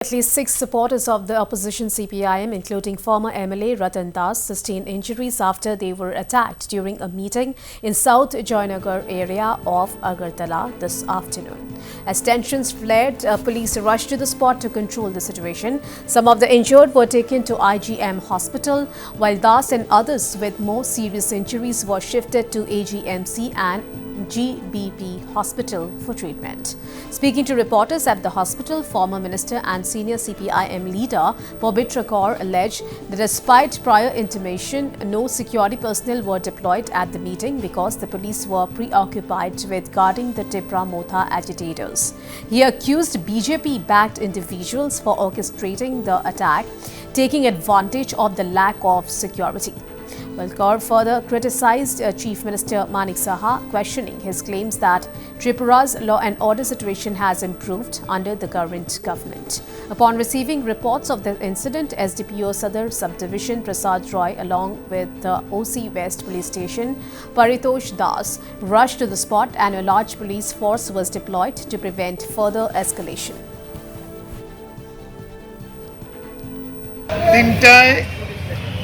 At least 6 supporters of the opposition CPIM, including former MLA Ratan Das, sustained injuries after they were attacked during a meeting in South Joynagar area of Agartala this afternoon. As tensions flared, police rushed to the spot to control the situation. Some of the injured were taken to IGM hospital, while Das and others with more serious injuries were shifted to AGMC and GBP Hospital for treatment. Speaking to reporters at the hospital, former minister and senior CPIM leader Pabitra Kaur alleged that despite prior intimation, no security personnel were deployed at the meeting because the police were preoccupied with guarding the Tipra Motha agitators. He accused BJP-backed individuals for orchestrating the attack, taking advantage of the lack of security. Well, Kaur further criticized Chief Minister Manik Saha, questioning his claims that Tripura's law and order situation has improved under the current government. Upon receiving reports of the incident, SDPO Sadar Subdivision Prasad Roy along with the OC West Police Station Paritosh Das rushed to the spot and a large police force was deployed to prevent further escalation.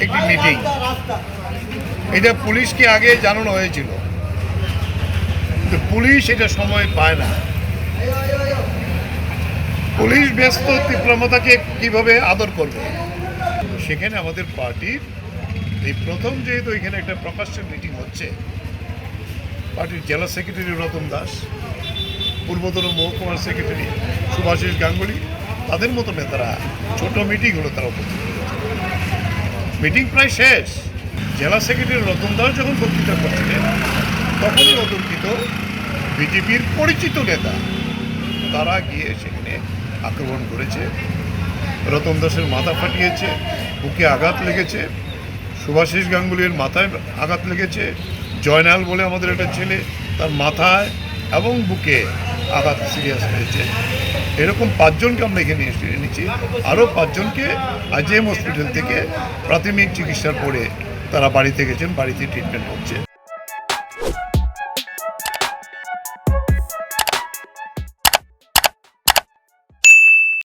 একটি meeting এটা পুলিশকে আগে জানানো হয়েছিল, কিন্তু police এটা সময় পায় না। পুলিশ ব্যস্ত তীব্রমতাকে কিভাবে আদর করবে। সেখানে আমাদের পার্টির এই প্রথম যেহেতু এখানে একটা প্রকাশ্য মিটিং হচ্ছে, পার্টির জেলা সেক্রেটারি রতন দাস, পূর্বতন মহকুমার সেক্রেটারি সুভাষিস গাঙ্গুলি, তাদের মতো নেতারা ছোট মিটিং হলো তারা উপস্থিত হয়েছে। মিটিং প্রায় শেষ। জেলা সেক্রেটারি রতন দাস যখন বক্তৃতা করছিলেন, তখনই অতর্কিত বিজেপির পরিচিত নেতা তারা গিয়ে সেখানে আক্রমণ করেছে। রতন দাসের মাথা ফাটিয়েছে, বুকে আঘাত লেগেছে, সুভাষিস গাঙ্গুলির মাথায় আঘাত লেগেছে, জয়নাল বলে আমাদের একটা ছেলে, তার মাথায় এবং বুকে আঘাত সিরিয়াস হয়েছে। এরকম 5 জনকে আমরা এখানে এনেছি। আরও 5 জনকে আইজিএম হসপিটাল থেকে প্রাথমিক চিকিৎসার পরে তারা বাড়িতে গেছেন, বাড়িতে ট্রিটমেন্ট হচ্ছে।